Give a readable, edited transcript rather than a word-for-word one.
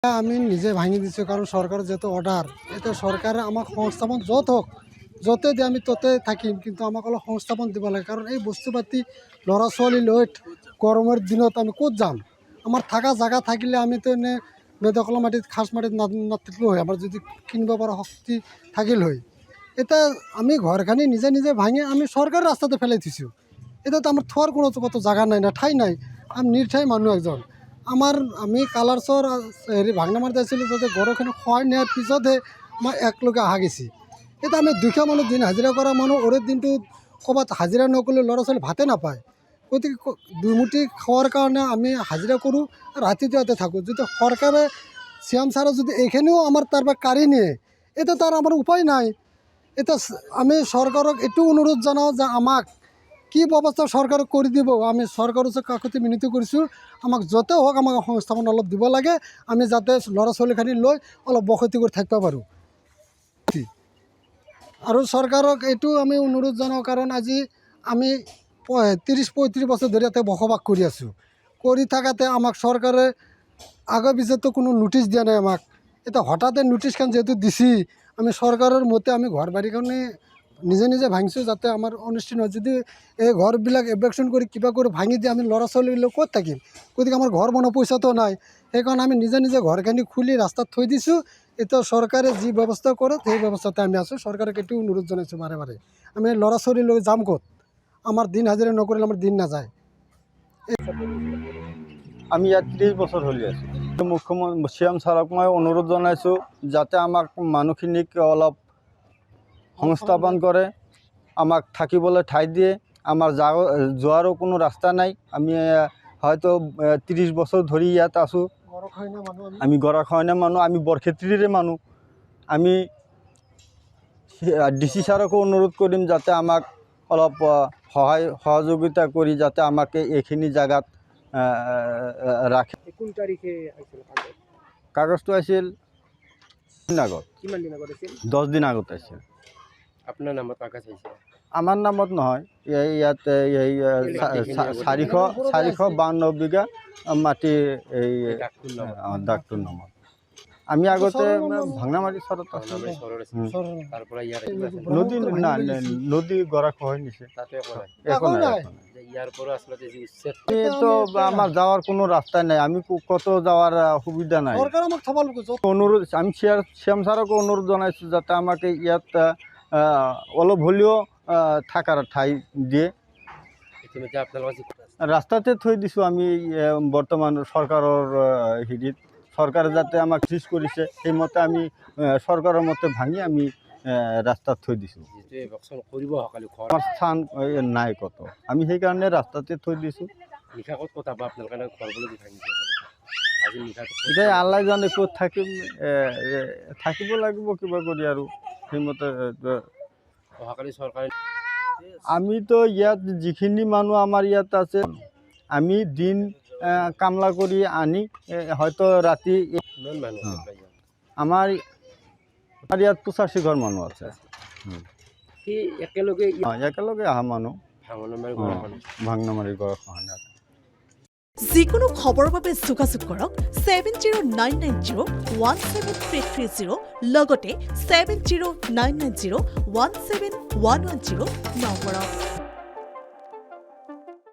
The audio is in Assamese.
আমি নিজে ভাঙি দিছোঁ কাৰণ চৰকাৰৰ যেটো অৰ্ডাৰ এতিয়া চৰকাৰে আমাক সংস্থাপন য'ত হোক য'তে দিয়ে আমি ত'তে থাকিম, কিন্তু আমাক অলপ সংস্থাপন দিব লাগে। কাৰণ এই বস্তু পাতি ল'ৰা ছোৱালী লৈ গৰমৰ দিনত আমি ক'ত যাম? আমাৰ থকা জেগা থাকিলে আমিতো এনে বেদখল মাটিত খাচ মাটিত নাথাকিলোঁ হয়, আমাৰ যদি কিনিব পৰা শক্তি থাকিল হয়। এতিয়া আমি ঘৰখানি নিজে নিজে ভাঙি আমি চৰকাৰৰ ৰাস্তাতে পেলাই থৈছোঁ। এতিয়াতো আমাৰ থোৱাৰ কোনো কতো জেগা নাই, না ঠাই নাই। আমি নিৰ্ঠাই মানুহ একজন। আমি কালাৰছৰ ভাংনামাৰত আছিলোঁ, তাতে গৰুখিনি খুৱাই নিয়াৰ পিছতহে মই একলগে অহা গেছি। এতিয়া আমি দুখীয়া মানুহ দিন হাজিৰা কৰা মানুহ ওৰেৰ দিনটোত ক'ৰবাত হাজিৰা নকৰিলে ল'ৰা ছোৱালী ভাতে নাপায়। গতিকে দুমুঠি খোৱাৰ কাৰণে আমি হাজিৰা কৰোঁ, ৰাতিটো ইয়াতে থাকোঁ। যদি চৰকাৰে চিএম ছাৰে যদি এইখিনিও আমাৰ তাৰপৰা কাঢ়ি নিয়ে, এতিয়া তাৰ আমাৰ উপায় নাই। এতিয়া আমি চৰকাৰক এইটো অনুৰোধ জনাওঁ যে আমাক কি ব্যৱস্থা চৰকাৰে কৰি দিব। আমি চৰকাৰৰ ওচৰত কাকতি মিনতি কৰিছোঁ, আমাক য'তে হওক আমাক সংস্থাপন অলপ দিব লাগে, আমি যাতে ল'ৰা ছোৱালীখিনি লৈ অলপ বসতি কৰি থাকিব পাৰোঁ। আৰু চৰকাৰক এইটো আমি অনুৰোধ জনাওঁ, কাৰণ আজি আমি 30-35 বছৰ ধৰি ইয়াতে বসবাস কৰি আছোঁ। কৰি থাকাতে আমাক চৰকাৰে আগৰ পিছততো কোনো নোটিছ দিয়া নাই আমাক। এতিয়া হঠাতে নোটিছখন যিহেতু দিছি, আমি চৰকাৰৰ মতে আমি ঘৰ বাৰীখনে নিজে নিজে ভাঙিছোঁ যাতে আমাৰ অনিষ্ট নহয়। যদি এই ঘৰবিলাক এভেকশ্যন কৰি কিবা কৰি ভাঙি দিয়ে, আমি ল'ৰা ছোৱালীবিলাক ক'ত থাকিম? গতিকে আমাৰ ঘৰ বনোৱা পইচাটো নাই, সেইকাৰণে আমি নিজে নিজে ঘৰখিনি খুলি ৰাস্তাত থৈ দিছোঁ। এতিয়া চৰকাৰে যি ব্যৱস্থা কৰে সেই ব্যৱস্থাতে আমি আছোঁ। চৰকাৰক এইটো অনুৰোধ জনাইছোঁ বাৰে বাৰে। আমি ল'ৰা ছোৱালী লৈ যাম ক'ত? আমাৰ দিন হাজিৰা নকৰিলে আমাৰ দিন নাযায়। আমি ইয়াত 30 বছৰ চলি আছোঁ। মুখ্যমন্ত্ৰী চিএম ছাৰক মই অনুৰোধ জনাইছোঁ যাতে আমাক মানুহখিনিক অলপ সংস্থাপন কৰে, আমাক থাকিবলৈ ঠাই দিয়ে। আমাৰ যোৱাৰো কোনো ৰাস্তা নাই। আমি হয়তো 30 বছৰ ধৰি ইয়াত আছোঁ। আমি গৰাখহনীয়া মানুহ, আমি বৰক্ষেত্ৰীৰে মানুহ। আমি DC ছাৰকো অনুৰোধ কৰিম যাতে আমাক অলপ সহযোগিতা কৰি যাতে আমাক এইখিনি জেগাত ৰাখে। কোন তাৰিখে আহিছিল কাগজটো আহিছিল আগত। কিমান দিন আগত আছিল? 10 দিন আগত আহিছিল। আপোনাৰ নামত কাগজ আহিছে? আমাৰ নামত নহয়, ইয়াত এই 452 বিঘা মাটি এই ডাকটোৰ নামত। আমি আগতে ভাংনামাৰি চৰত আছোঁ। নদী নদী গৰাখহনীয়া নিছে, একো নাই। তো আমার যাওয়ার কোনো রাস্তা নাই, আমি কত যাওয়ার সুবিধা নাই। অনুরোধ আমি সিএম ছারকে অনুরোধ জানাইছো যাতে আমাকে ইয়াত অলপ হলেও থাকার ঠাই দিয়ে। রাস্তাতে থৈ দিছো আমি বর্তমান সরকারের হেৰিত। সৰকাৰে যাতে আমাক চিজ কৰিছে সেইমতে আমি সৰকাৰেৰ মতে ভাঙি আমি ৰাস্তাত থৈ দিছোঁ। আমাৰ স্থান নাই কত, আমি সেইকাৰণে ৰাস্তাতে থৈ দিছোঁ। এতিয়া আল্লাহ জানে ক'ত থাকিম, থাকিব লাগিব কিবা কৰি আৰু সেইমতে। আমিতো ইয়াত যিখিনি মানুহ আমাৰ ইয়াত আছে, আমি দিন কামলা কৰি আনি হয়তো ৰাতি আমাৰ ইয়াত 85 ঘৰ মানুহ আছে। একেলগে অহা মানুহ ভাংনামাৰি গৰাখহনীয়া। যিকোনো খবৰৰ বাবে যোগাযোগ কৰক 7099017330 লগতে 7099017110 নম্বৰত।